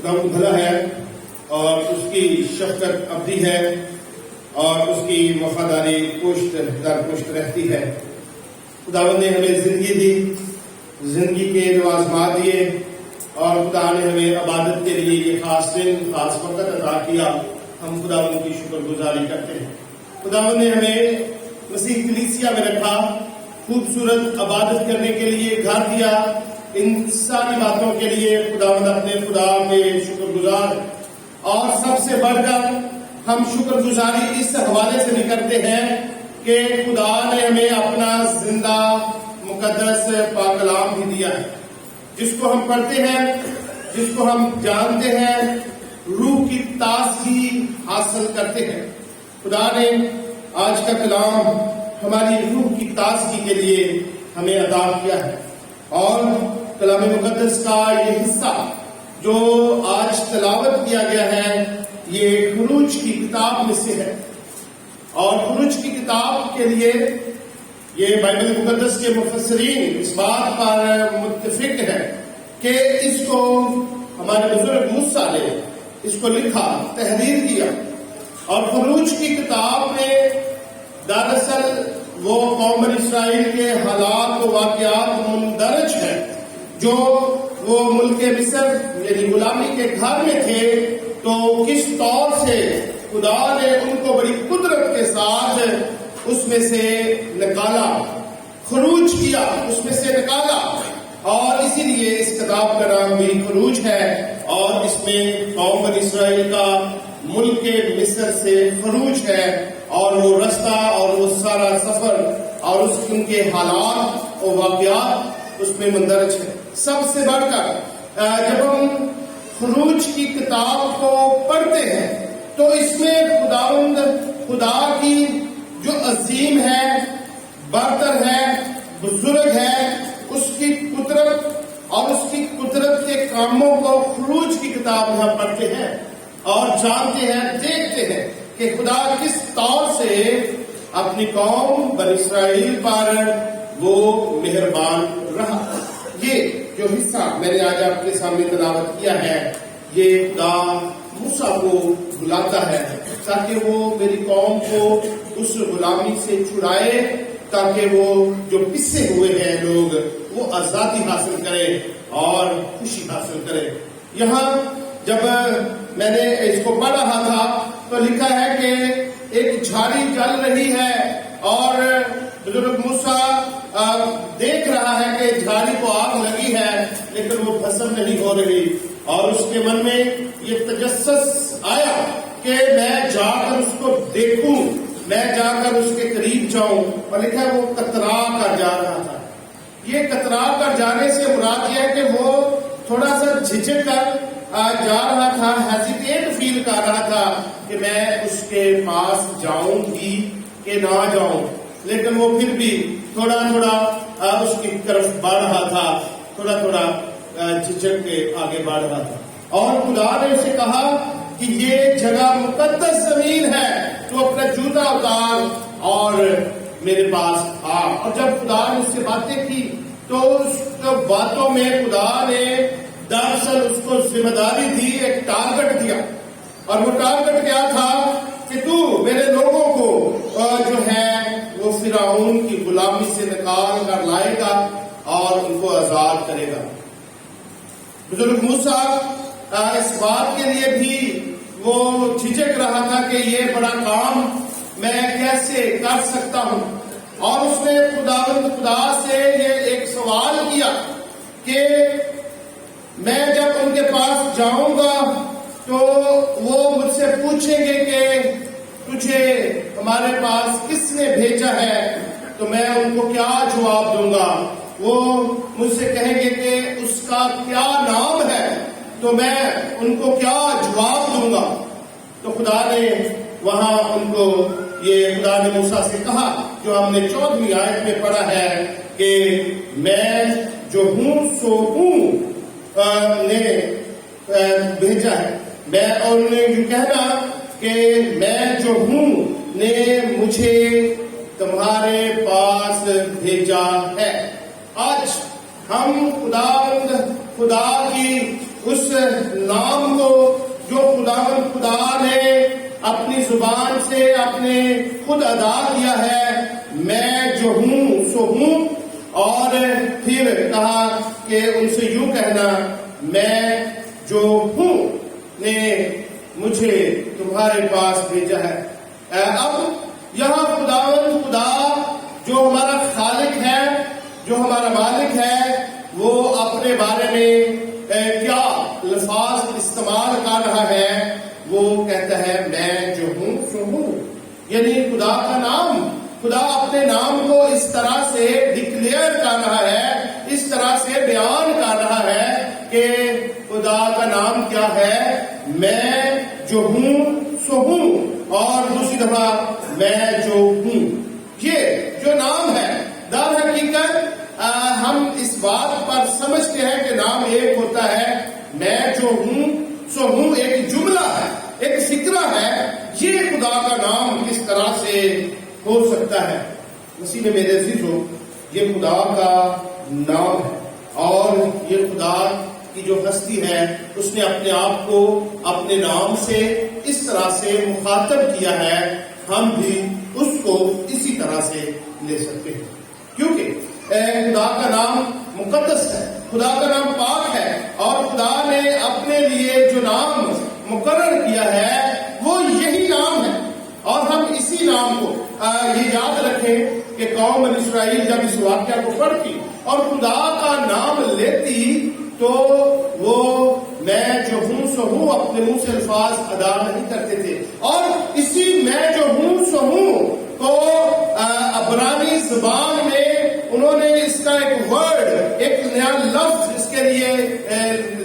خدا بھلا ہے اور اس کی شفقت ابدی ہے اور اس کی وفاداری پشت در پشت رہتی ہے۔ خداوند نے ہمیں زندگی دی، زندگی کے لوازمات دیے اور خدا نے ہمیں عبادت کے لیے یہ خاص دن خاص وقت عطا کیا۔ ہم خداوند کی شکر گزاری کرتے ہیں۔ خداوند نے ہمیں مسیح کلیسیا میں رکھا، خوبصورت عبادت کرنے کے لیے گھر دیا۔ ان ساری باتوں کے لیے خداوند اپنے خدا کے شکر گزار، اور سب سے بڑھ کر ہم شکر گزاری اس حوالے سے بھی کرتے ہیں کہ خدا نے ہمیں اپنا زندہ مقدس پاک کلام بھی دیا ہے، جس کو ہم پڑھتے ہیں، جس کو ہم جانتے ہیں، روح کی تازگی حاصل کرتے ہیں۔ خدا نے آج کا کلام ہماری روح کی تازگی کے لیے ہمیں عطا کیا ہے، اور کلام مقدس کا یہ حصہ جو آج تلاوت کیا گیا ہے یہ خروج کی کتاب میں سے ہے، اور خروج کی کتاب کے لیے یہ بائبل مقدس کے مفسرین اس بات پر متفق ہے کہ اس کو ہمارے بزرگ موسیٰ نے اس کو لکھا، تحریر کیا، اور خروج کی کتاب میں دراصل وہ قوم اسرائیل کے حالات و واقعات مندرج ہیں جو وہ ملک مصر یعنی غلامی کے گھر میں تھے، تو کس طور سے خدا نے ان کو بڑی قدرت کے ساتھ اس میں سے نکالا، خروج کیا، اس میں سے نکالا، اور اسی لیے اس کتاب کا نام بھی خروج ہے، اور اس میں قوم اسرائیل کا ملک مصر سے خروج ہے، اور وہ رستہ اور وہ سارا سفر اور ان کے حالات اور واقعات اس میں مندرج ہے۔ سب سے بڑھ کر جب ہم خروج کی کتاب کو پڑھتے ہیں تو اس میں خدا کی جو عظیم ہے، برتر ہے، بزرگ ہے، اس کی قدرت اور اس کی قدرت کے کاموں کو خروج کی کتاب میں ہم پڑھتے ہیں اور جانتے ہیں، دیکھتے ہیں کہ خدا کس طور سے اپنی قوم بنی اسرائیل پر وہ مہربان رہا۔ یہ جو حصہ میں نے آج آپ کے سامنے تلاوت کیا ہے یہ خدا موسیٰ کو بلاتا ہے تاکہ وہ میری قوم کو اس غلامی سے چھڑائے، تاکہ وہ جو پسے ہوئے ہیں لوگ وہ آزادی حاصل کرے اور خوشی حاصل کرے۔ یہاں جب میں نے اس کو پڑھ رہا تھا تو لکھا ہے کہ ایک جھاڑی جل رہی ہے اور بزرگ موسیٰ دیکھ رہا ہے کہ جھاڑی کو آگ لگی ہے لیکن وہ بھسم نہیں ہو رہی، اور اس کے من میں یہ تجسس آیا کہ میں جا کر اس کو دیکھوں، میں جا کر اس کے قریب جاؤں، اور لکھا ہے وہ کترا کر جا رہا تھا۔ یہ کترا کر جانے سے مراد یہ ہے کہ وہ تھوڑا سا جھجک کر جا رہا تھا، ہیزیٹیٹ فیل کر رہا تھا کہ میں اس کے پاس جاؤں گی کہ نہ جاؤں، لیکن وہ پھر بھی تھوڑا تھوڑا اس کی طرف بڑھ رہا تھا، تھوڑا تھوڑا جھجک کے آگے بڑھ رہا تھا۔ اور خدا نے اسے کہا کہ یہ جگہ مقدس زمین ہے، تو اپنا جوتا اتار اور میرے پاس آ۔ اور جب خدا نے اس سے باتیں کی تو اس باتوں میں خدا نے دراصل اس کو ذمہ داری دی، ایک ٹارگٹ دیا، اور وہ ٹارگٹ کیا تھا کہ تو میرے لوگوں کو جو ہے وہ فرعون کی غلامی سے نکال کر لائے گا اور ان کو آزاد کرے گا۔ بزرگ موسیٰ اس بات کے لیے بھی وہ جھجک رہا تھا کہ یہ بڑا کام میں کیسے کر سکتا ہوں، اور اس نے خدا سے یہ ایک سوال کیا کہ میں جب ان کے پاس جاؤں گا تو وہ مجھ سے پوچھیں گے کہ تجھے ہمارے پاس کس نے بھیجا ہے، تو میں ان کو کیا جواب دوں گا؟ وہ مجھ سے کہیں گے کہ اس کا کیا نام ہے، تو میں ان کو کیا جواب دوں گا؟ تو خدا نے وہاں ان کو یہ خدا نے موسیٰ سے کہا جو ہم نے 14ویں آیت میں پڑھا ہے کہ میں جو ہوں سو ہوں نے بھیجا ہے، میں اور انہیں یہ کہنا کہ میں جو ہوں نے مجھے تمہارے پاس بھیجا ہے۔ آج ہم خدا کی اس نام کو جو خداوند خدا نے اپنی زبان سے اپنے خود ادا کیا ہے، میں جو ہوں سو ہوں، اور پھر کہا کہ ان سے یوں کہنا، میں جو ہوں نے مجھے تمہارے پاس بھیجا ہے۔ اب یہاں خداوند خدا جو ہمارا خالق ہے، جو ہمارا مالک ہے، وہ اپنے بارے میں کیا الفاظ استعمال کر رہا ہے؟ وہ کہتا ہے میں جو ہوں سو ہوں، یعنی خدا کا نام، خدا اپنے نام کو اس طرح سے ڈکلیئر کر رہا ہے، اس طرح سے بیان کر رہا ہے کہ خدا کا نام کیا ہے؟ میں جو ہوں سو ہوں، اور دوسری دفعہ میں جو ہوں۔ یہ جو نام ہے، در حقیقت ہم اس بات پر سمجھتے ہیں کہ نام ایک ہوتا ہے، میں جو ہوں سو ہوں ایک جملہ ہے، ایک فکرہ ہے۔ یہ خدا کا نام کس طرح سے ہو سکتا ہے؟ مسیح میں میرے عزیزو، یہ خدا کا نام ہے، اور یہ خدا کی جو ہستی ہے، اس نے اپنے آپ کو اپنے نام سے اس طرح سے مخاطب کیا ہے، ہم بھی اس کو اسی طرح سے لے سکتے ہیں، کیونکہ خدا کا نام مقدس ہے، خدا کا نام پاک ہے، اور خدا نے اپنے لیے جو نام مقرر کیا ہے وہ یہی نام ہے۔ اور ہم اسی نام کو یہ یاد رکھیں کہ قوم بنی اسرائیل جب اس واقعہ کو پڑھتی اور خدا کا نام لیتی تو وہ میں جو ہوں سو ہوں اپنے منہ سے الفاظ ادا نہیں کرتے تھے، اور اسی میں جو ہوں سو ہوں کو عبرانی زبان میں انہوں نے اس کا ایک ورڈ، ایک نیا لفظ اس کے لیے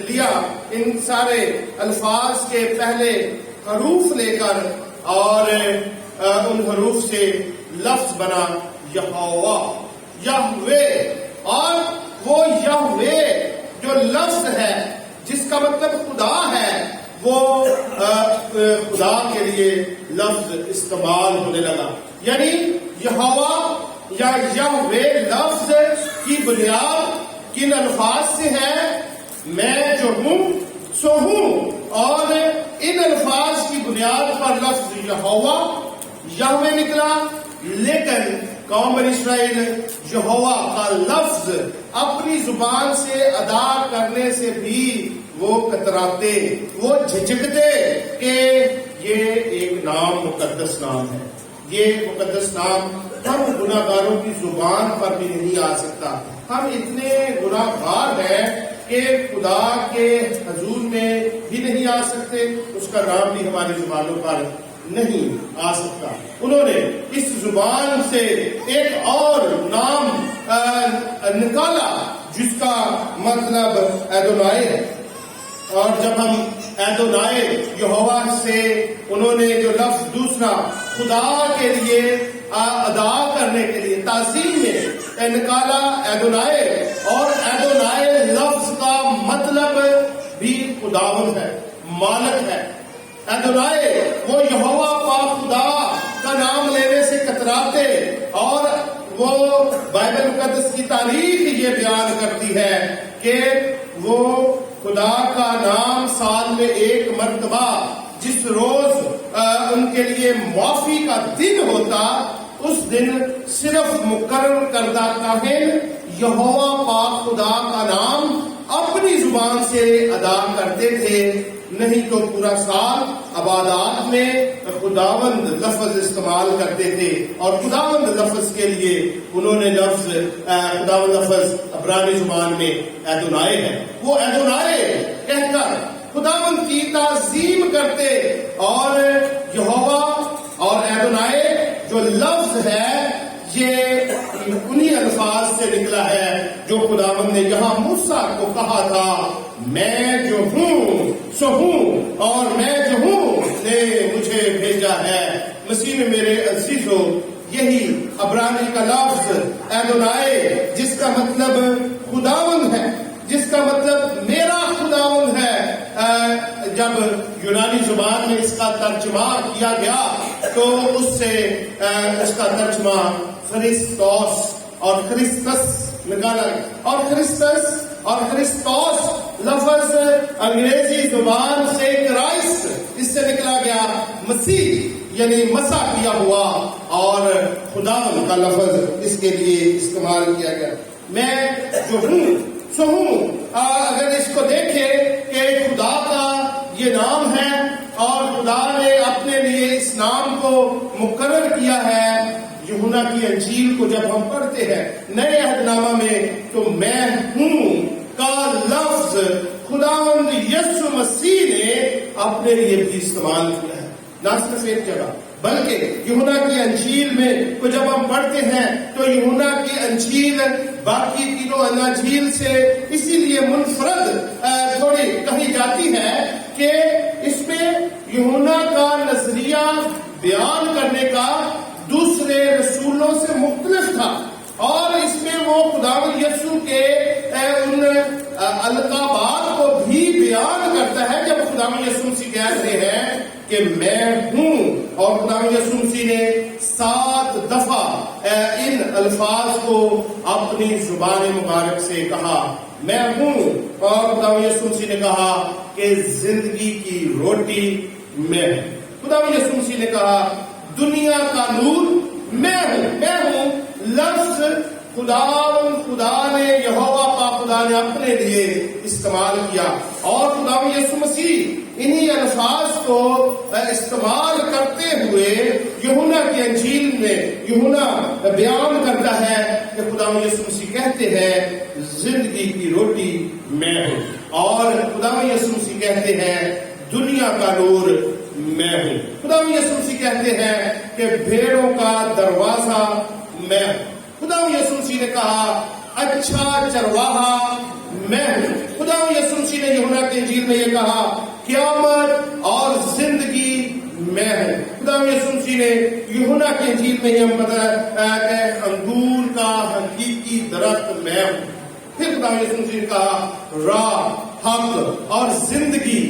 لیا، ان سارے الفاظ کے پہلے حروف لے کر، اور ان حروف سے لفظ بنا یہوہ، یہوے۔ اور وہ یہوے جو لفظ ہے جس کا مطلب خدا ہے، وہ خدا کے لیے لفظ استعمال ہونے لگا، یعنی یہوہ یا یہوے لفظ کی بنیاد کن الفاظ سے ہے؟ میں جو ہوں سو ہوں، اور ان الفاظ کی بنیاد پر لفظ یہوہ یہوے نکلا۔ لیکن قوم بنی اسرائیل یہوہ کا لفظ اپنی زبان سے ادا کرنے سے بھی وہ کتراتے، وہ جھجکتے کہ یہ ایک نام مقدس نام ہے، یہ مقدس نام ہم گناہ گاروں کی زبان پر بھی نہیں آ سکتا۔ ہم اتنے گناہ گار ہیں کہ خدا کے حضور میں بھی نہیں آ سکتے، اس کا نام بھی ہماری زبانوں پر نہیں آ سکتا۔ انہوں نے اس زبان سے ایک اور نام نکالا جس کا مطلب ایدونائے ہے، اور جب ہم ایدونائے یہوہ سے انہوں نے جو لفظ دوسرا خدا کے لیے ادا کرنے کے لیے تعظیم میں نکالا ایدونائے، اور ایدونائے لفظ کا مطلب بھی خداوند ہے، مالک ہے۔ ایدونائے وہ یہوہ پاک خدا کا نام لینے سے کتراتے، اور وہ بائبل مقدس کی تاریخ یہ بیان کرتی ہے کہ وہ خدا کا نام سال میں ایک مرتبہ جس روز ان کے لیے معافی کا دن ہوتا، اس دن صرف مقرر کردہ کاہن یہوہ پاک خدا کا نام اپنی زبان سے ادا کرتے تھے، نہیں تو پورا سال عبادات میں خداوند لفظ استعمال کرتے تھے۔ اور خداوند لفظ کے لیے انہوں نے لفظ خداوند لفظ عبرانی زبان میں ایدونائے ہے، وہ ایدونائے کہہ کر خداوند کی تعظیم کرتے، اور یہوہ اور ایدونائے جو لفظ ہے یہ انہی الفاظ سے نکلا ہے جو خداوند نے یہاں موسیٰ کو کہا تھا، میں جو ہوں سو ہوں، اور میں جو ہوں نے مجھے بھیجا ہے۔ مسیح میں میرے عزیزو، یہی عبرانی کا لفظ ایدونائے جس کا مطلب خداوند ہے، جس کا مطلب میرا خداوند ہے، جب یونانی زبان میں اس کا ترجمہ کیا گیا تو اس سے اس کا ترجمہ خریستوس اور خریستس نکالا، اور خریستس اور کرسٹوس لفظ انگریزی زبان سے کرائسٹ، اس سے نکلا گیا مسیح یعنی مسح کیا ہوا، اور خدا کا لفظ اس کے لیے استعمال کیا گیا۔ میں جو ہوں سو ہوں، اگر اس کو دیکھے کہ خدا کا یہ نام ہے اور خدا نے اپنے لیے اس نام کو مقرر کیا ہے۔ یوحنا کی انجیل کو جب ہم پڑھتے ہیں نئے عہد نامہ میں، تو میں ہوں کا لفظ خداوند یسوع مسیح نے اپنے لیے بھی استعمال کیا ہے، نہ صرف ایک جگہ بلکہ یوحنا کی انجیل میں کو جب ہم پڑھتے ہیں تو یوحنا کی انجیل باقی تینوں اناجیل سے اسی لیے منفرد تھوڑی کہی جاتی ہے کہ اس میں یوحنا کا نظریہ بیان کرنے کا دوسرے رسولوں سے مختلف تھا، اور اس میں وہ خداوند یسوع کے ان القابات کو بھی بیان کرتا ہے جب خداوند یسوع مسیح کہہ رہے ہیں کہ میں ہوں، اور خداوند یسوع مسیح نے 7 دفعہ ان الفاظ کو اپنی زبان مبارک سے کہا، میں ہوں، اور خداوند یسوع مسیح نے کہا کہ زندگی کی روٹی میں ہوں۔ خداوند یسوع مسیح نے کہا دنیا کا نور میں ہوں، لفظ خدا نے یہوہ پاک خدا نے اپنے لیے استعمال کیا، اور خداوند یسوع مسیح انہی الفاظ کو استعمال کرتے ہوئے یوحنا کی انجیل میں یوحنا بیان کرتا ہے کہ خداوند یسوع مسیح کہتے ہیں زندگی کی روٹی میں ہوں، اور خداوند یسوع مسیح کہتے ہیں دنیا کا نور میں ہوں۔ خداوند یسوع مسیح کہتے ہیں کہ بھیڑوں کا دروازہ میں ہوں۔ خداوند یسوع مسیح نے کہا اچھا چرواہا میں ہوں۔ خداوند یسوع مسیح نے یوحنا کی انجیل میں یہ کہا قیامت اور زندگی میں ہوں۔ خداوند یسوع مسیح نے یوحنا کی انجیل میں ہم بتایا کہ انگور کا حقیقی درخت میں ہوں۔ پھر خداوند یسوع مسیح نے کہا راہ، حق اور زندگی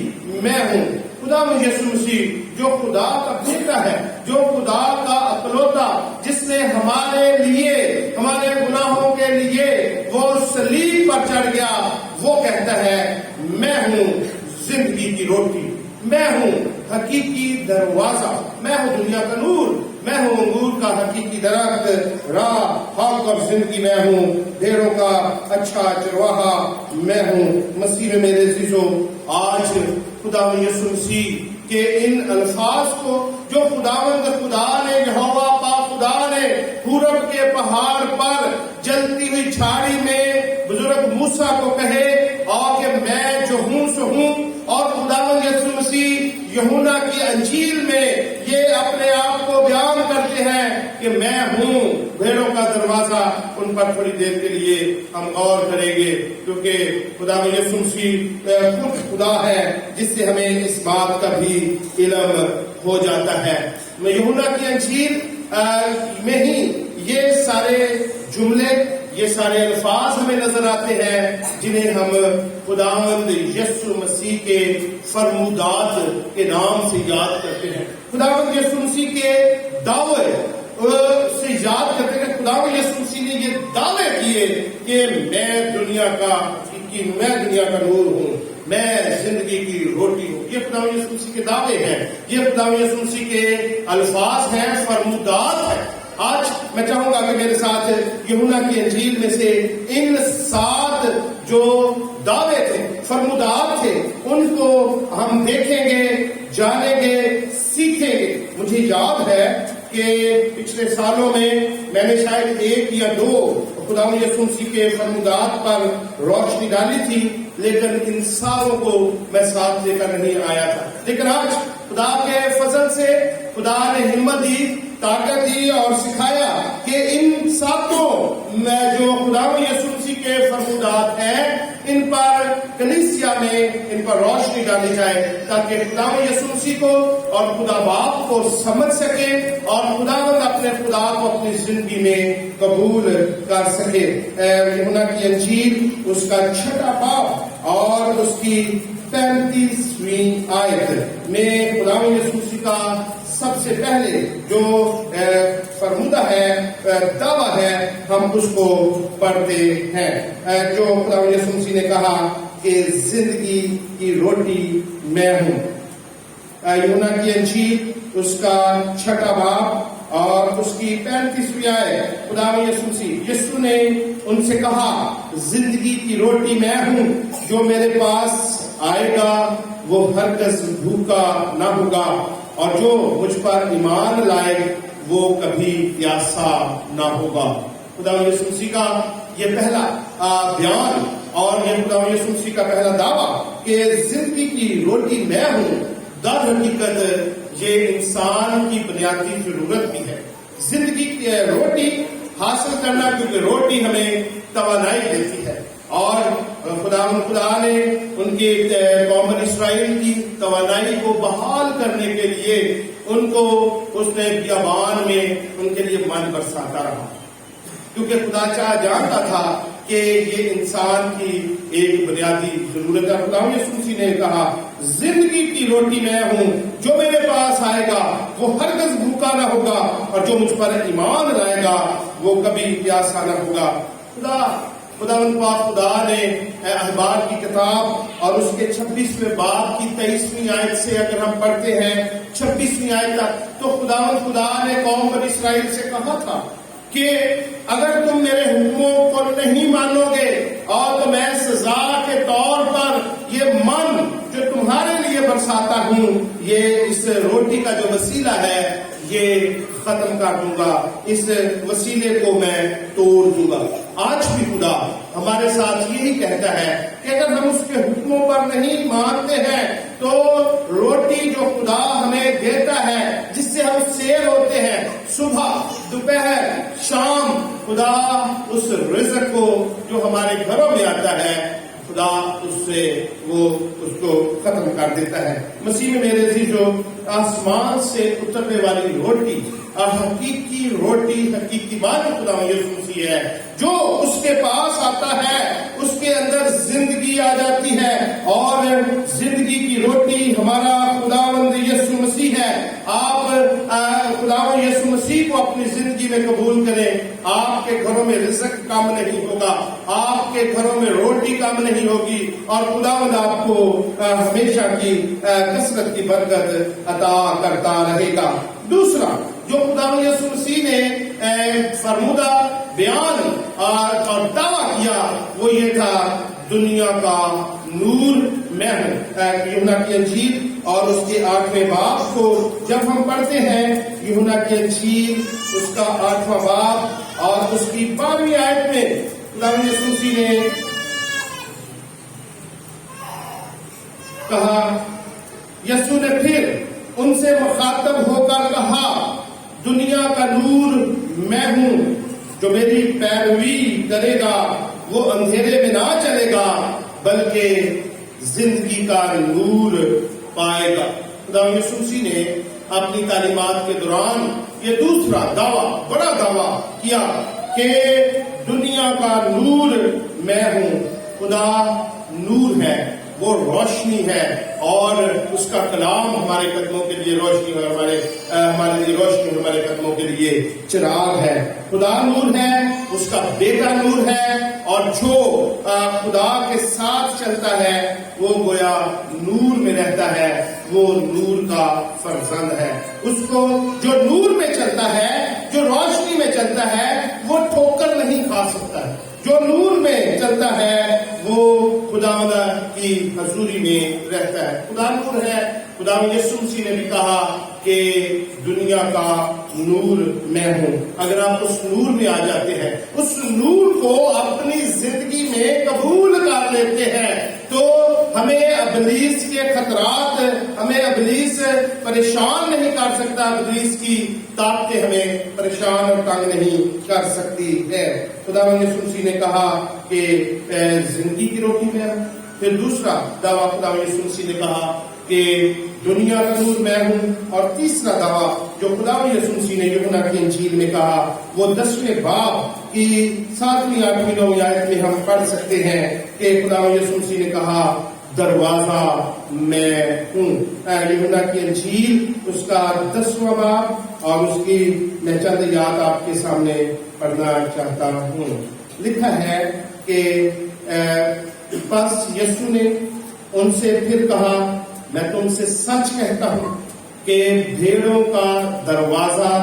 میں ہوں۔ خداوند یسوع مسیح جو خدا کا بیٹا ہے، جو خدا کا اکلوتا، جس نے ہمارے لیے ہمارے گناہوں کے لیے وہ صلیب پر چڑھ گیا، وہ کہتا ہے میں ہوں زندگی کی روٹی، میں ہوں حقیقی دروازہ، میں ہوں دنیا کا نور، میں ہوں انگور کا حقیقی درخت، راہ، حق اور زندگی میں ہوں، بھیڑوں کا اچھا چرواہا میں ہوں۔ مسیح میں میرے عزیزو، آج خداوند یسوع مسیح کے ان الفاظ کو جو خداوند خدا نے یہوہ پاک خدا نے پورب کے پہاڑ پر جلتی ہوئی جھاڑی میں بزرگ موسیٰ کو کہے، اور کہ میں جو ہوں سو ہوں، اور خداوند یسوع مسیح یوحنا کی انجیل میں یہ اپنے آپ کو بیان کرتے ہیں کہ میں ہوں بھیڑوں کا دروازہ۔ ان پر تھوڑی دیر کے لیے ہم غور کریں گے، کیونکہ خداوند یسوع مسیح خود خدا ہے جس سے ہمیں اس بات کا بھی علم ہو جاتا ہے۔ میں یوحنا کی انجیل میں ہی یہ سارے جملے، یہ سارے الفاظ ہمیں نظر آتے ہیں جنہیں ہم خداوند یسوع مسیح کے فرمودات کے نام سے یاد کرتے ہیں، خداوند یسوع مسیح کے دعوے سے یاد کرتے ہیں۔ خداوند یسوع مسیح نے یہ دعوے کیے کہ میں دنیا کا نور ہوں، میں زندگی کی روٹی ہوں۔ یہ خداوند یسوع مسیح کے دعوے ہیں، یہ خداوند یسوع مسیح کے الفاظ ہیں، فرمودات ہیں۔ آج میں چاہوں گا کہ میرے ساتھ یوحنا کی انجیل میں سے ان 7 جو دعوے تھے، فرمودات تھے، ان کو ہم دیکھیں گے، جانیں گے، سیکھیں گے۔ مجھے یاد ہے کہ پچھلے سالوں میں نے شاید 1 یا 2 خداوند یسوع مسیح کے فرمودات پر روشنی ڈالی تھی، لیکن ان ساروں کو میں ساتھ لے کر نہیں آیا تھا۔ لیکن آج خدا کے فضل سے خدا نے ہمت دی، طاقت دی اور سکھایا کہ ان 7 میں جو خداوند یسوع مسیح کے فرمودات ہیں، ان پر کلیسیا میں ان پر روشنی ڈالی جائے، تاکہ خداوند یسوع مسیح کو اور خدا باپ کو سمجھ سکے، اور خداوند اپنے خدا کو اپنی زندگی میں قبول کر سکے۔ یوحنا کی انجیل اس کا 6واں باب اور اس کی 35ویں آیت میں خداوند یسوع مسیح کا سب سے پہلے جو فرمودہ ہے، دعویٰ ہے، ہم اس کو پڑھتے ہیں، جو خدا یسوع مسیح نے کہا کہ زندگی کی روٹی میں ہوں۔ یوحنا کی انجیل اس کا 6 باب اور اس کی 35ویں آیت، خدا یسوع مسیح، یسوع نے ان سے کہا زندگی کی روٹی میں ہوں، جو میرے پاس آئے گا وہ ہرگز بھوکا نہ ہوگا، اور جو مجھ پر ایمان لائے وہ کبھی پیاسا نہ ہوگا۔ خدا یسوع مسیح کا یہ پہلا بیان اور یہ خدا یسوع مسیح کا پہلا دعویٰ کہ زندگی کی روٹی میں ہوں، در حقیقت یہ انسان کی بنیادی ضرورت بھی ہے۔ زندگی کی روٹی حاصل کرنا، کیونکہ روٹی ہمیں توانائی دیتی ہے، اور خدا نے ان کے قوم اسرائیل کی توانائی کو بحال کرنے کے لیے ان کو اس نے بیابان میں ان کے لیے من برساتا رہا، کیونکہ خدا جانتا تھا کہ یہ انسان کی ایک بنیادی ضرورت ہے۔ خدا یسوع مسیح نے کہا زندگی کی روٹی میں ہوں، جو میرے پاس آئے گا وہ ہرگز بھوکا نہ ہوگا، اور جو مجھ پر ایمان لائے گا وہ کبھی پیاسا نہ ہوگا۔ خدا نے احبار کی کتاب اور اس کے 26ویں باب کی 23ویں آیت سے اگر ہم پڑھتے ہیں 26ویں آیت تک، تو خدا نے قوم بنی اسرائیل سے کہا تھا کہ اگر تم میرے حکموں کو نہیں مانو گے اور تو میں سزا کے طور پر یہ من جو تمہارے لیے برساتا ہوں، یہ اس روٹی کا جو وسیلہ ہے یہ ختم کر دوں گا، اس وسیلے کو میں توڑ دوں گا۔ آج بھی خدا ہمارے ساتھ یہی کہتا ہے کہ اگر ہم اس کے حکموں پر نہیں مانتے ہیں تو روٹی جو خدا ہمیں دیتا ہے، جس سے ہم سیر ہوتے ہیں صبح دوپہر شام، خدا اس رزق کو جو ہمارے گھروں میں آتا ہے خدا اس سے وہ اس کو ختم کر دیتا ہے۔ مسیح میں میرے عزیزو، آسمان سے اترنے والی روٹی اور حقیقی روٹی، حقیقی بات خدا یسوع مسیح ہے، جو اس کے پاس آتا ہے اس کے اندر زندگی آ جاتی ہے، اور زندگی کی روٹی ہمارا خداوند یسوع مسیح ہے۔ آپ خداوند یسوع مسیح کو اپنی زندگی میں قبول کریں، آپ کے گھروں میں رزق کم نہیں ہوگا، آپ کے گھروں میں روٹی کم نہیں ہوگی، اور خداوند آپ کو ہمیشہ کی کثرت کی برکت عطا کرتا رہے گا۔ دوسرا جو خداوند یسوع مسیح نے فرمودہ بیان اور دعویٰ کیا وہ یہ تھا، دنیا کا نور میں ہوں۔ یوحنا کی انجیل اور اس کے 8ویں باب کو جب ہم پڑھتے ہیں، یوحنا کی انجیل اس کا 8واں باب اور اس کی 12ویں آیت میں خداوند یسوع مسیح نے کہا، یسوع نے پھر ان سے مخاطب ہو کر کہا، دنیا کا نور میں ہوں، جو میری پیروی کرے گا وہ اندھیرے میں نہ چلے گا بلکہ زندگی کا نور پائے گا۔ خدا یسوع مسیح نے اپنی تعلیمات کے دوران یہ دوسرا دعویٰ، بڑا دعویٰ کیا کہ دنیا کا نور میں ہوں۔ خدا نور ہے، وہ روشنی ہے، اور اس کا کلام ہمارے قدموں کے لیے روشنی ہے، ہمارے لیے روشنی، ہمارے قدموں کے لیے چراغ ہے۔ خدا نور ہے، اس کا بیٹا نور ہے، اور جو خدا کے ساتھ چلتا ہے وہ گویا نور میں رہتا ہے، وہ نور کا فرزند ہے۔ اس کو جو نور میں چلتا ہے، جو روشنی میں چلتا ہے، وہ ٹھوکر نہیں کھا سکتا ہے۔ جو نور میں چلتا ہے وہ خدا کی حضوری میں رہتا ہے۔ خدا نور ہے۔ خدا یسوع مسیح نے بھی کہا کہ دنیا کا نور میں ہوں۔ اگر آپ اس نور میں آ جاتے ہیں، اس نور کو اپنی زندگی میں قبول کر لیتے ہیں، تو ہمیں ابلیس کے خطرات، ہمیں ابلیس پریشان نہیں کر سکتا، ابلیس کی طاقتیں ہمیں پریشان اور تنگ نہیں کر سکتی ہے۔ خداوند یسوع مسیح نے کہا کہ زندگی کی روٹی میں ہے۔ پھر دوسرا دعویٰ خداوند یسوع مسیح نے کہا کہ دنیا کا نور میں ہوں، اور تیسرا دعویٰ جو خداوند یسوع مسیح نے یوحنا کی انجیل میں کہا وہ 10ویں باب کی 7ویں 8ویں 9ویں آیت میں ہم پڑھ سکتے ہیں کہ خداوند یسوع مسیح نے کہا، دروازہ میں ہوں۔ یوحنا کی انجیل اس کا 10واں باب اور اس کی میں چند یاد آپ کے سامنے پڑھنا چاہتا ہوں۔ لکھا ہے کہ بس یسوع نے ان سے پھر کہا، میں تم سے سچ کہتا ہوں کہ بھیڑوں کا دروازہ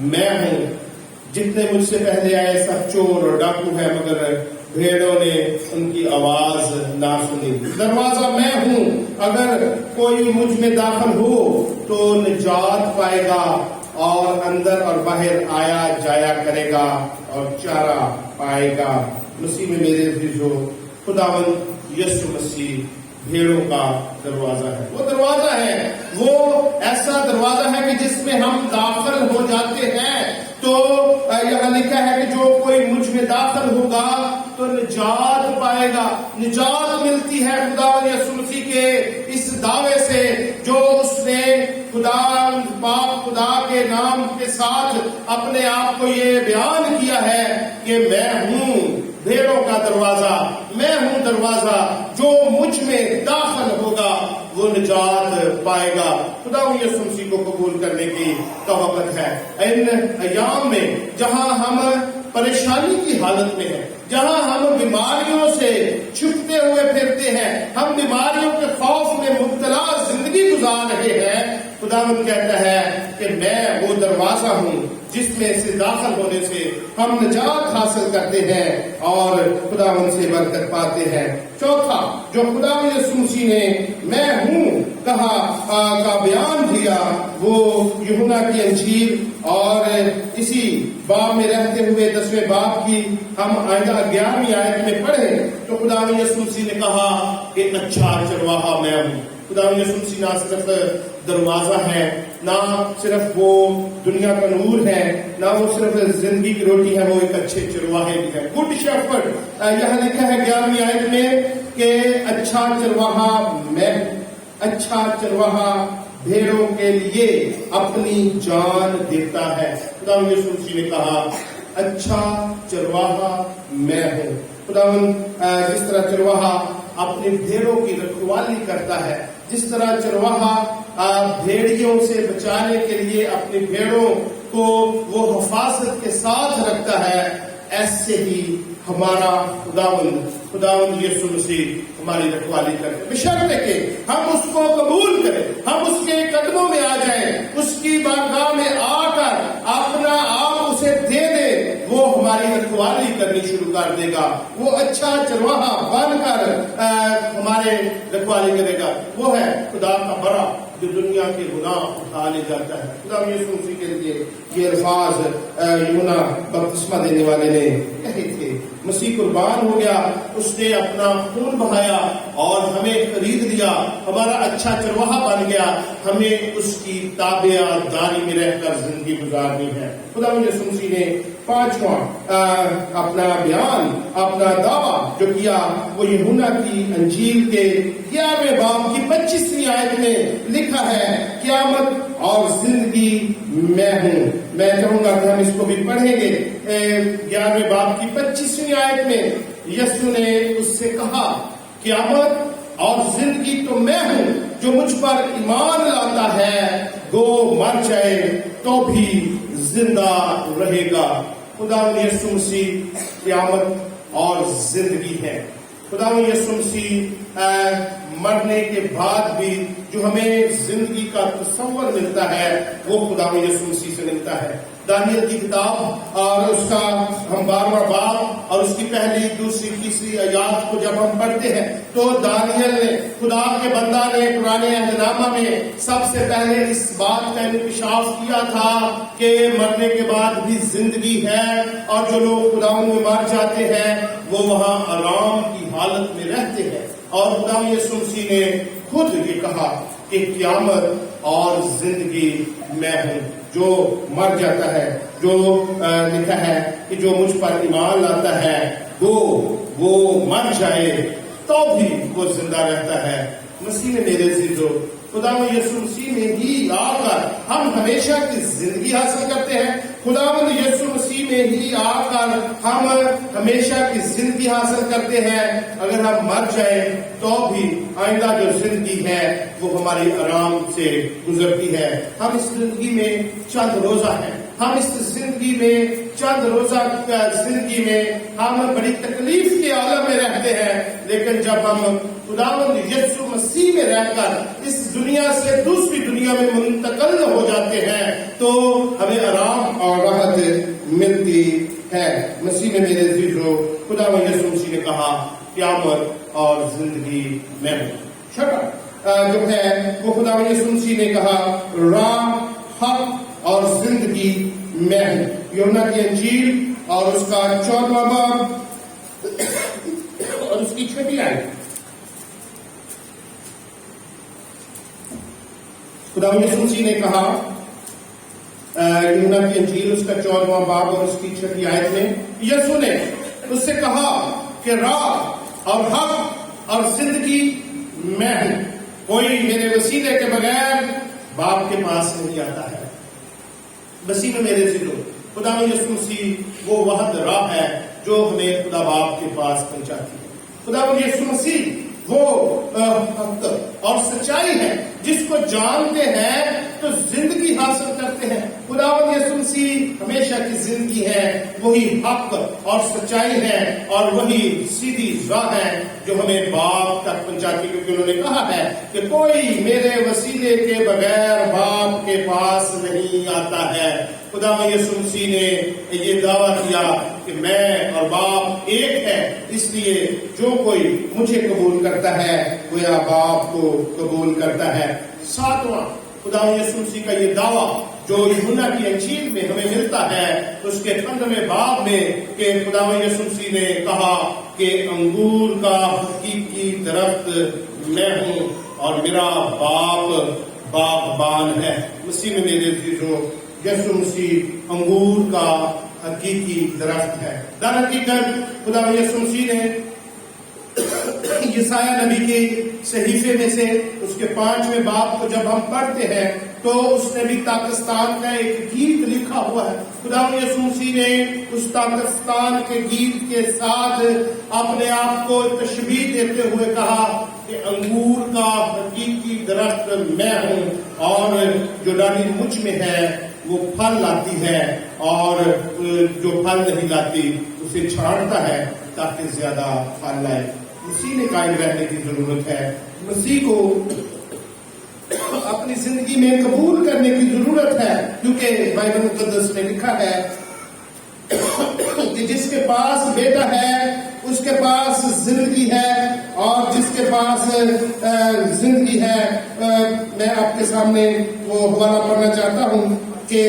میں ہوں۔ جتنے مجھ سے پہلے آئے سب چور اور ڈاکو ہے، مگر بھیڑوں نے ان کی آواز نہ سنی۔ دروازہ میں ہوں، اگر کوئی مجھ میں داخل ہو تو نجات پائے گا اور اندر اور باہر آیا جایا کرے گا اور چارہ پائے گا۔ مسیح میں میرے عزیزو، خداوند یسوع مسیح بھیڑوں کا دروازہ ہے۔ وہ دروازہ ہے، وہ ایسا دروازہ ہے کہ جس میں ہم داخل ہو جاتے ہیں تو یہاں لکھا ہے کہ جو کوئی مجھ میں داخل ہوگا تو نجات پائے گا۔ نجات ملتی ہے خداوند یسوع مسیح کے اس دعوے سے جو اس نے خدا کے نام کے ساتھ اپنے آپ کو یہ بیان کیا ہے کہ میں ہوں بھیڑوں کا دروازہ، میں ہوں دروازہ، جو مجھ میں داخل ہوگا وہ نجات پائے گا۔ خداوند یسوع مسیح کو قبول کرنے کی کا وقت ہے۔ ان ایام میں جہاں ہم پریشانی کی حالت میں ہیں، جہاں ہم بیماریوں سے چھپتے ہوئے پھرتے ہیں، ہم بیماریوں کے خوف میں مبتلا زندگی گزار رہے ہیں، خداوند کہتا ہے کہ میں وہ دروازہ ہوں جس میں سے داخل ہونے سے ہم نجات حاصل کرتے ہیں اور خداوند سے برکت پاتے ہیں۔ چوتھا جو خداوند یسوع مسیح نے میں ہوں کہا کا بیان دیا، وہ یوحنا کی انجیل اور اسی باب میں رہتے ہوئے 10ویں باب کی ہم آئندہ 11ویں آیت میں پڑھیں تو خداوند یسوع مسیح نے کہا کہ اچھا چرواہا میں ہوں۔ خداوند یسوع مسیح نہ صرف دروازہ ہے، نہ صرف وہ دنیا کا نور ہے، نہ وہ صرف زندگی کی روٹی ہے، وہ ایک اچھے چرواہے بھی ہے۔ گڈ شیپرڈ، یہاں لکھا ہے 11ویں آیت میں کہ اچھا چرواہا میں، اچھا چرواہا بھیڑوں کے لیے اپنی جان دیتا ہے۔ خداوند یسوع مسیح نے کہا اچھا چرواہا میں ہوں۔ خداوند جس طرح چرواہا اپنی بھیڑوں کی رکھوالی کرتا ہے، جس طرح چرواہا بھیڑیوں سے بچانے کے لیے اپنی بھیڑوں کو وہ حفاظت کے ساتھ رکھتا ہے، ایسے ہی ہمارا خداوند یسوع مسیح ہماری رکھوالی کرتے، بشرط کہ ہم اس کو قبول کریں، ہم اس کے قدموں میں آ جائیں، اس کی بارگاہ میں آ کر اپنا آپ اسے دے دیں، وہ ہماری رکھوالی کرنی شروع کر دے گا۔ وہ اچھا چرواہا بن کر ہمارے رکھوالی کرے گا۔ وہ ہے خدا کا بڑا جو دنیا کے گناہ اٹھا لے جاتا ہے۔ خدا یسوع مسیح کے لیے یہ الفاظ یوحنا بپتسمہ دینے والے نے کہے تھے۔ مسیح قربان ہو گیا، اس نے اپنا خون بہایا اور ہمیں خرید لیا، ہمارا اچھا چرواہا بن گیا، ہمیں اس کی تابع داری میں رہ کر زندگی گزارنی ہے۔ خدا یسوع مسیح نے 5واں اپنا بیان، اپنا دعویٰ جو کیا وہ یوحنا کی انجیل کے 11ویں باب کی 25ویں آیت میں لکھا ہے، قیامت اور زندگی میں ہوں۔ میں چاہوں گا کہ ہم اس کو بھی پڑھیں گے۔ 11ویں باب کی 25ویں آیت میں یسوع نے اس سے کہا قیامت اور زندگی تو میں ہوں، جو مجھ پر ایمان لاتا ہے وہ مر جائے تو بھی زندہ رہے گا۔ خداوند یسوع مسیح قیامت اور زندگی ہے۔ خداوند یسوع مسیح مرنے کے بعد بھی جو ہمیں زندگی کا تصور ملتا ہے وہ خداوند یسوع مسیح سے ملتا ہے۔ دانیل کی کتاب اور اس کا ہم 12واں باب اور اس کی پہلی، دوسری، تیسری آیات کو جب ہم پڑھتے ہیں تو دانیل نے، خدا کے بندہ نے پرانے عہد نامہ میں سب سے پہلے اس بات کا انکشاف کیا تھا کہ مرنے کے بعد بھی زندگی ہے اور جو لوگ خداوند میں مر جاتے ہیں وہ وہاں آرام کی حالت میں رہتے ہیں۔ اور خداوند یسوع مسیح نے خود یہ کہا کہ قیامت اور زندگی میں ہوں، جو مر جاتا ہے، جو لکھا ہے کہ جو مجھ پر ایمان لاتا ہے وہ مر جائے تو بھی وہ زندہ رہتا ہے۔ مسیح نے میرے عزیزو، خداوند یسوع مسیح میں ہی آ کر ہم ہمیشہ کی زندگی حاصل کرتے ہیں۔ خداوند یسوع مسیح میں ہی آ کر ہم ہمیشہ کی زندگی حاصل کرتے ہیں. اگر ہم مر جائیں تو بھی آئندہ جو زندگی ہے وہ ہماری آرام سے گزرتی ہے. ہم اس زندگی میں چند روزہ ہیں. ہم اس زندگی میں چند روزہ زندگی میں ہم بڑی تکلیف کے عالم میں رہتے ہیں. لیکن جب ہم خداوند یسوع مسیح میں رہ کر اس دنیا سے دوسری دنیا میں منتقل ہو جاتے ہیں تو ہمیں آرام اور راحت ملتی ہے. مسیح میں میرے عزیزو، خداوند یسوع مسیح نے کہا قیامت اور زندگی میں ہوں. چھٹا جو ہے وہ خداوند یسوع مسیح نے کہا راہ، حق اور زندگی میں ہوں. یوحنا کی انجیل اور اس کا 14واں باب اور اس کی 6 آیت. خداوند یسوع مسیح نے کہا یوحنا کی انجیل اس کا 14واں باب اور اس کی 6 آیت میں، یسوع نے اس سے کہا کہ راہ اور حق اور زندگی میں ہوں. کوئی میرے وسیلے کے بغیر باپ کے پاس نہیں آتا ہے. مسیح میں میرے عزیزو، خداوند یسوع مسیح وہ واحد راہ ہے جو ہمیں خدا باپ کے پاس پہنچاتی ہے. خداوند یسوع مسیح وہ حق اور سچائی ہے. جس کو جانتے ہیں تو زندگی حاصل کرتے ہیں. خداوند یسوع مسیح ہمیشہ کی زندگی ہے، وہی حق اور سچائی ہے اور وہی سیدھی راہ ہے جو ہمیں باپ تک پہنچاتی ہے. کیونکہ انہوں نے کہا ہے کہ کوئی میرے وسیلے کے بغیر باپ کے پاس نہیں آتا ہے. خداوند یسوع مسیح نے یہ دعویٰ کیا کہ میں اور باپ ایک ہے، اس لیے جو کوئی مجھے قبول کرتا ہے گویا باپ کو قبول کرتا ہے. 7واں خداوند یسوع مسیح کا یہ دعویٰ جو یوحنا کی انجیل میں ہمیں ملتا ہے اس کے 15ویں باب میں کہ خداوند یسوع مسیح نے کہا کہ انگور کا حقیقی درخت میں ہوں اور میرا باپ باغبان ہے. مسیح میں میرے عزیزو، یسوع مسیح انگور کا حقیقی درخت ہے. در حقیقت خداوند یسوع مسیح نے یسایہ نبی کے صحیفے میں سے اس کے 5ویں باب کو جب ہم پڑھتے ہیں تو اس نے بھی پاکستان کا ایک گیت لکھا ہوا ہے. خداوند یسوع مسیح نے اس پاکستان کے گیت کے ساتھ اپنے آپ کو تشبیہ دیتے ہوئے کہا کہ انگور کا حقیقی درخت میں ہوں اور جو ڈالی مجھ میں ہے وہ پھل لاتی ہے اور جو پھل نہیں لاتی اسے چھاڑتا ہے تاکہ زیادہ پھل لائے. مسیح نے قائم رہنے کی ضرورت ہے. مسیح کو اپنی زندگی میں قبول کرنے کی ضرورت ہے کیونکہ بائبل مقدس میں لکھا ہے کہ جس کے پاس بیٹا ہے اس کے پاس زندگی ہے اور جس کے پاس زندگی ہے. میں آپ کے سامنے وہ حوالہ پڑھنا چاہتا ہوں کہ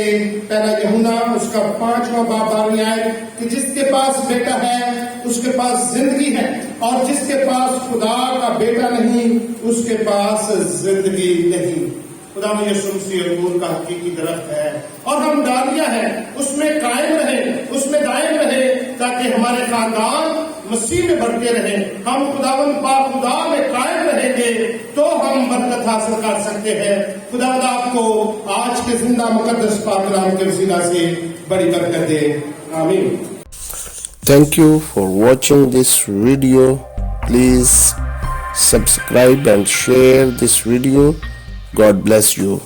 پہلا یوحنا اس کا 5واں باب 12ویں آیت کہ جس کے پاس بیٹا ہے اس کے پاس زندگی ہے اور جس کے پاس خدا کا بیٹا نہیں اس کے پاس زندگی نہیں. خداوند یسوع مسیح انگور کا حقیقی درخت ہے اور ہم ڈالیاں ہیں. اس میں قائم رہیں، اس میں دائم رہیں تاکہ ہمارے خاندان مسیح میں بڑھتے رہیں. ہم خداوند پاک خدا میں قائم رہیں گے تو ہم برکت حاصل کر سکتے ہیں. خداوند آپ کو آج کے زندہ مقدس پاک کلام کے وسیلہ سے بڑی برکت دے. آمین. Thank you for watching this video. Please subscribe and share this video. God bless you.